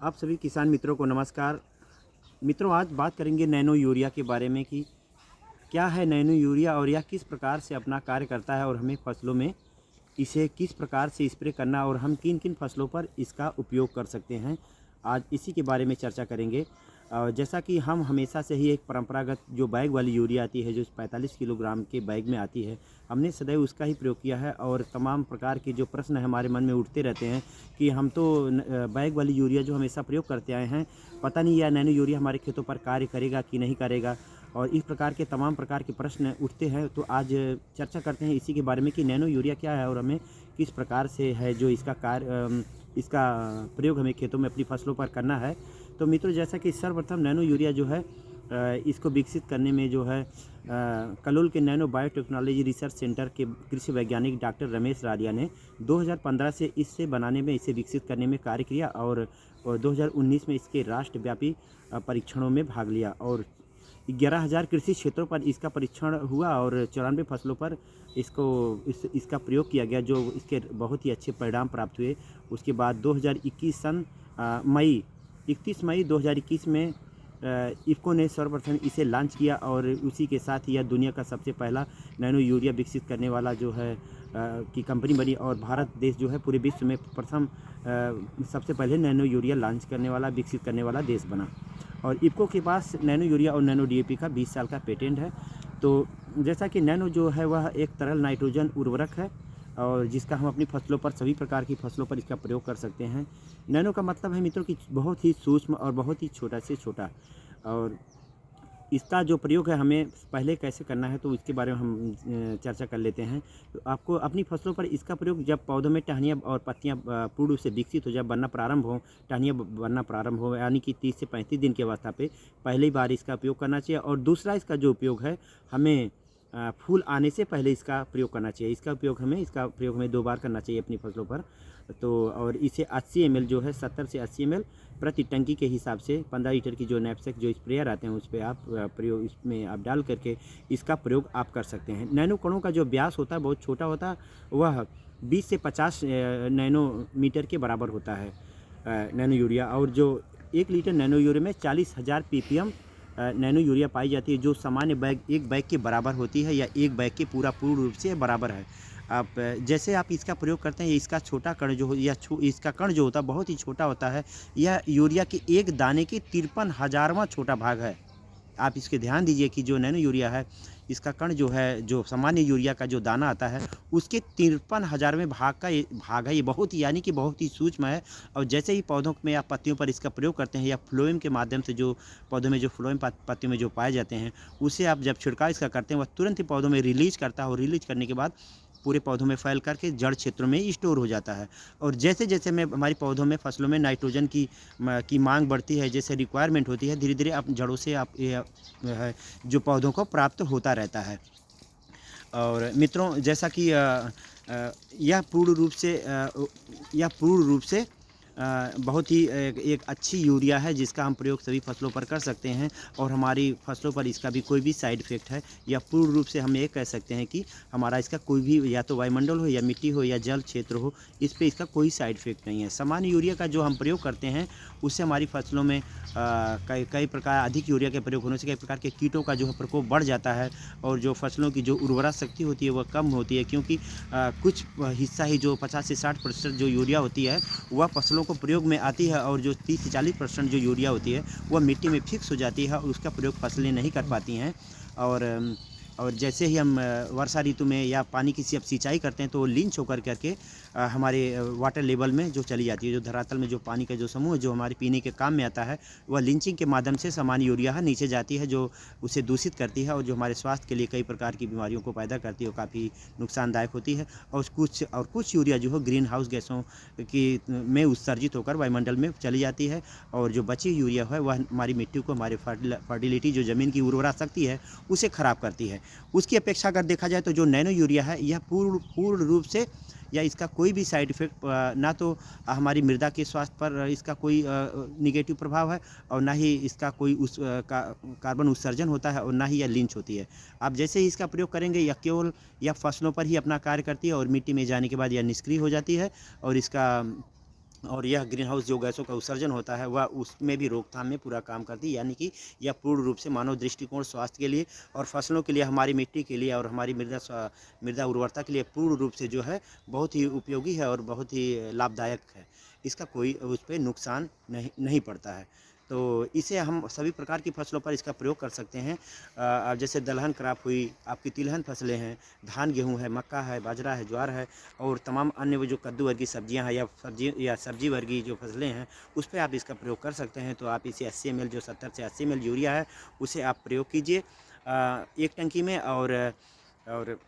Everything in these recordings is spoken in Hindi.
आप सभी किसान मित्रों को नमस्कार। मित्रों, आज बात करेंगे नैनो यूरिया के बारे में कि क्या है नैनो यूरिया और यह किस प्रकार से अपना कार्य करता है और हमें फसलों में इसे किस प्रकार से स्प्रे करना और हम किन किन फसलों पर इसका उपयोग कर सकते हैं। आज इसी के बारे में चर्चा करेंगे। जैसा कि हम हमेशा से ही एक परंपरागत जो बैग वाली यूरिया आती है, जो 45 किलोग्राम के बैग में आती है, हमने सदैव उसका ही प्रयोग किया है। और तमाम प्रकार के जो प्रश्न हमारे मन में उठते रहते हैं कि हम तो बैग वाली यूरिया जो हमेशा प्रयोग करते आए हैं, पता नहीं यह नैनो यूरिया हमारे खेतों पर कार्य करेगा कि नहीं करेगा। और इस प्रकार के तमाम प्रकार के प्रश्न उठते हैं। तो आज चर्चा करते हैं इसी के बारे में कि नैनो यूरिया क्या है और हमें किस प्रकार से है जो इसका प्रयोग हमें खेतों में अपनी फसलों पर करना है। तो मित्रों, जैसा कि सर्वप्रथम नैनो यूरिया जो है इसको विकसित करने में जो है कलोल के नैनो बायोटेक्नोलॉजी रिसर्च सेंटर के कृषि वैज्ञानिक डॉक्टर रमेश राडिया ने 2015 से इसे विकसित करने में कार्य किया और 2019 में इसके राष्ट्रव्यापी परीक्षणों में भाग लिया और 11,000 कृषि क्षेत्रों पर इसका परीक्षण हुआ और 94 फसलों पर इसका प्रयोग किया गया, जो इसके बहुत ही अच्छे परिणाम प्राप्त हुए। उसके बाद 2021 सन मई 31 मई 2021 में इफ़को ने सर्वप्रथम इसे लॉन्च किया और उसी के साथ ही यह दुनिया का सबसे पहला नैनो यूरिया विकसित करने वाला जो है की कंपनी बनी और भारत देश जो है पूरे विश्व में प्रथम सबसे पहले नैनो यूरिया लॉन्च करने वाला विकसित करने वाला देश बना। और इफ़को के पास नैनो यूरिया और नैनो डीएपी का 20 साल का पेटेंट है। तो जैसा कि नैनो जो है वह एक तरल नाइट्रोजन उर्वरक है और जिसका हम अपनी फसलों पर सभी प्रकार की फसलों पर इसका प्रयोग कर सकते हैं। नैनो का मतलब है मित्रों कि बहुत ही सूक्ष्म और बहुत ही छोटा से छोटा। और इसका जो प्रयोग है हमें पहले कैसे करना है तो इसके बारे में हम चर्चा कर लेते हैं। तो आपको अपनी फसलों पर इसका प्रयोग जब पौधों में टहनियाँ और पत्तियाँ पूर्ण रूप से विकसित हो, जब बनना प्रारंभ हो, टहनियाँ बनना प्रारंभ हो, यानी कि 30 से 35 दिन की अवस्था पे पहली बार इसका उपयोग करना चाहिए। और दूसरा इसका जो उपयोग है हमें फूल आने से पहले इसका प्रयोग करना चाहिए। इसका प्रयोग हमें 2 बार करना चाहिए अपनी फसलों पर। तो और इसे 80 ml जो है 70 से 80 ml प्रति टंकी के हिसाब से 15 लीटर की जो नैपसेक जो स्प्रेयर आते हैं उस पर आप प्रयोग इसमें आप डाल करके इसका प्रयोग आप कर सकते हैं। नैनो कणों का जो व्यास होता है बहुत छोटा होता है, वह 20 से 50 नैनोमीटर के बराबर होता है नैनो यूरिया। और जो 1 लीटर नैनो यूरिया में 40,000 ppm नैनो यूरिया पाई जाती है, जो सामान्य एक बैग के बराबर होती है या एक बैग के पूर्ण रूप से बराबर है। आप जैसे आप इसका प्रयोग करते हैं, इसका छोटा कण जो हो या इसका कण जो होता है बहुत ही छोटा होता है। यह यूरिया के एक दाने के 53,000वां छोटा भाग है। आप इसके ध्यान दीजिए कि जो नैनो यूरिया है इसका कण जो है, जो सामान्य यूरिया का जो दाना आता है उसके 53,000वें भाग है। ये बहुत ही यानी कि बहुत ही सूक्ष्म है। और जैसे ही पौधों में या पत्तियों पर इसका प्रयोग करते हैं या फ्लोएम के माध्यम से जो पौधों में जो फ्लोएम पत्तियों में जो पाए जाते हैं, उसे आप जब छिड़काव इसका करते हैं वह तुरंत ही पौधों में रिलीज करता है और रिलीज करने के बाद पूरे पौधों में फैल करके जड़ क्षेत्रों में स्टोर हो जाता है। और जैसे जैसे में हमारी पौधों में फसलों में नाइट्रोजन की मांग बढ़ती है, जैसे रिक्वायरमेंट होती है, धीरे धीरे आप जड़ों से आप जो पौधों को प्राप्त होता रहता है। और मित्रों, जैसा कि यह पूर्ण रूप से बहुत ही एक अच्छी यूरिया है जिसका हम प्रयोग सभी फसलों पर कर सकते हैं और हमारी फसलों पर इसका भी कोई भी साइड इफ़ेक्ट है या पूर्ण रूप से हम ये कह सकते हैं कि हमारा इसका कोई भी या तो वायुमंडल हो या मिट्टी हो या जल क्षेत्र हो, इस पे इसका कोई साइड इफ़ेक्ट नहीं है। सामान्य यूरिया का जो हम प्रयोग करते हैं उससे हमारी फसलों में कई प्रकार अधिक यूरिया के प्रयोग होने से कई प्रकार के कीटों का जो है प्रकोप बढ़ जाता है और जो फसलों की जो उर्वरा शक्ति होती है वह कम होती है, क्योंकि कुछ हिस्सा ही जो 50 से 60% जो यूरिया होती है वह फसलों को प्रयोग में आती है और जो 30 से 40% जो यूरिया होती है वह मिट्टी में फिक्स हो जाती है और उसका प्रयोग फसलें नहीं कर पाती हैं। और जैसे ही हम वर्षा ऋतु में या पानी की सिंचाई करते हैं तो वो लिंच होकर करके हमारे वाटर लेवल में जो चली जाती है, जो धरातल में जो पानी का जो समूह है जो हमारे पीने के काम में आता है, वह लिंचिंग के माध्यम से सामान्य यूरिया नीचे जाती है, जो उसे दूषित करती है और जो हमारे स्वास्थ्य के लिए कई प्रकार की बीमारियों को पैदा करती है और काफ़ी नुकसानदायक होती है। और कुछ यूरिया जो है ग्रीन हाउस गैसों में उत्सर्जित होकर वायुमंडल में चली जाती है और जो बची यूरिया है वह हमारी मिट्टी को, हमारे फर्टिलिटी जो ज़मीन की उर्वरा शक्ति है उसे ख़राब करती है। उसकी अपेक्षा अगर देखा जाए तो जो नैनो यूरिया है यह पूर्ण रूप से या इसका कोई भी साइड इफ़ेक्ट ना तो हमारी मृदा के स्वास्थ्य पर इसका कोई निगेटिव प्रभाव है और ना ही इसका कोई कार्बन उत्सर्जन होता है और ना ही यह लिंच होती है। आप जैसे ही इसका प्रयोग करेंगे यह केवल यह फसलों पर ही अपना कार्य करती है और मिट्टी में जाने के बाद यह निष्क्रिय हो जाती है और इसका और यह ग्रीन हाउस जो गैसों का उत्सर्जन होता है वह उसमें भी रोकथाम में पूरा काम करती है, यानी कि यह पूर्ण रूप से मानव दृष्टिकोण स्वास्थ्य के लिए और फसलों के लिए, हमारी मिट्टी के लिए और हमारी मृदा उर्वरता के लिए पूर्ण रूप से जो है बहुत ही उपयोगी है और बहुत ही लाभदायक है। इसका कोई उस पर नुकसान नहीं पड़ता है। तो इसे हम सभी प्रकार की फसलों पर इसका प्रयोग कर सकते हैं। अब जैसे दलहन क्रॉप हुई, आपकी तिलहन फसलें हैं, धान गेहूँ है, मक्का है, बाजरा है, ज्वार है और तमाम अन्य वो जो कद्दू वर्गीय सब्जियां हैं या सब्जी वर्गीय जो फसलें हैं, उस पे आप इसका प्रयोग कर सकते हैं। तो आप इसे 80 ml जो 70 से 80 ml यूरिया है उसे आप प्रयोग कीजिए एक टंकी में, और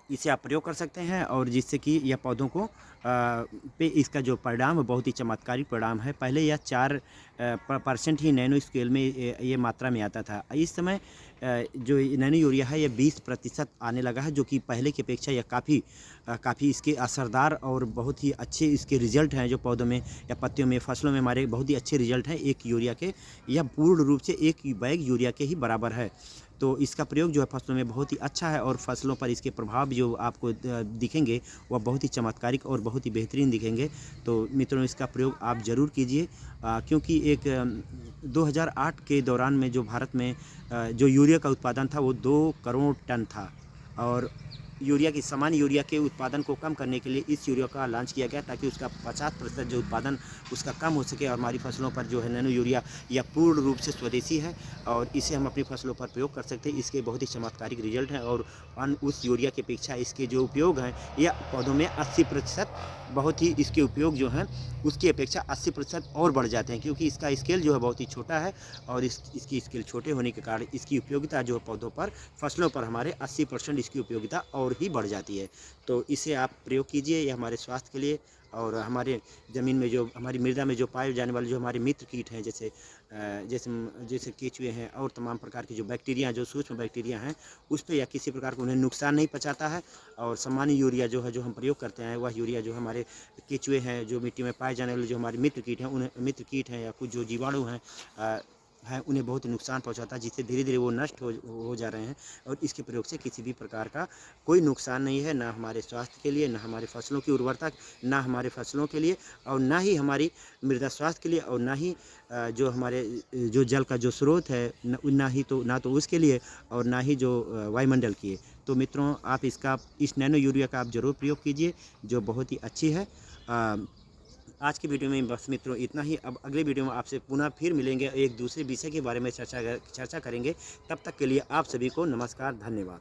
इसे आप प्रयोग कर सकते हैं, और जिससे कि यह पौधों को पे इसका जो परिणाम है बहुत ही चमत्कारी परिणाम है। पहले यह 4% ही नैनो स्केल में ये मात्रा में आता था। इस समय जो नैनो यूरिया है ये 20% आने लगा है, जो कि पहले की अपेक्षा यह काफ़ी इसके असरदार और बहुत ही अच्छे इसके रिजल्ट हैं। जो पौधों में या पत्तियों में, फसलों में हमारे बहुत ही अच्छे रिजल्ट हैं एक यूरिया के। यह पूर्ण रूप से एक बैग यूरिया के ही बराबर है। तो इसका प्रयोग जो है फसलों में बहुत ही अच्छा है, और फसलों पर इसके प्रभाव जो आपको दिखेंगे वह बहुत ही चमत्कारिक और बहुत ही बेहतरीन दिखेंगे। तो मित्रों, इसका प्रयोग आप ज़रूर कीजिए, क्योंकि 2008 के दौरान में जो भारत में जो यूरिया का उत्पादन था वो 2 करोड़ टन था, और सामान्य यूरिया के उत्पादन को कम करने के लिए इस यूरिया का लॉन्च किया गया, ताकि उसका 50% जो उत्पादन उसका कम हो सके। और हमारी फसलों पर जो है नैनो यूरिया यह पूर्ण रूप से स्वदेशी है, और इसे हम अपनी फसलों पर प्रयोग कर सकते हैं। इसके बहुत ही चमत्कारिक रिजल्ट हैं, और उस यूरिया की अपेक्षा इसके जो उपयोग हैं यह पौधों में 80% बहुत ही इसके उपयोग जो हैं उसकी अपेक्षा 80% और बढ़ जाते हैं, क्योंकि इसका स्केल जो है बहुत ही छोटा है, और इसकी स्केल छोटे होने के कारण इसकी उपयोगिता जो है पौधों पर, फसलों पर हमारे 80% इसकी उपयोगिता और ही बढ़ जाती है। तो इसे आप प्रयोग कीजिए, यह हमारे स्वास्थ्य के लिए और हमारे ज़मीन में जो हमारी मृदा में जो पाए जाने वाले जो हमारे मित्र कीट हैं, जैसे केचुए हैं और तमाम प्रकार के जो बैक्टीरिया, जो सूक्ष्म बैक्टीरिया हैं, उस पे या किसी प्रकार को उन्हें नुकसान नहीं पहुंचाता है। और सामान्य यूरिया जो है जो हम प्रयोग करते हैं, वह यूरिया जो हमारे केचुए हैं, जो मिट्टी में पाए जाने वाले जो हमारे मित्र कीट हैं या कुछ जो जीवाणु हैं उन्हें बहुत नुकसान पहुंचाता है, जिससे धीरे धीरे वो नष्ट हो जा रहे हैं। और इसके प्रयोग से किसी भी प्रकार का कोई नुकसान नहीं है, ना हमारे स्वास्थ्य के लिए, ना हमारे फसलों की उर्वरता, ना हमारे फसलों के लिए, और ना ही हमारी मृदा स्वास्थ्य के लिए, और ना ही जो हमारे जो जल का जो स्रोत है ना तो उसके लिए, और ना ही जो वायुमंडल की है। तो मित्रों, आप इस नैनो यूरिया का आप ज़रूर प्रयोग कीजिए, जो बहुत ही अच्छी है। आज की वीडियो में बस मित्रों इतना ही। अब अगले वीडियो में आपसे पुनः फिर मिलेंगे, एक दूसरे विषय के बारे में चर्चा करेंगे। तब तक के लिए आप सभी को नमस्कार, धन्यवाद।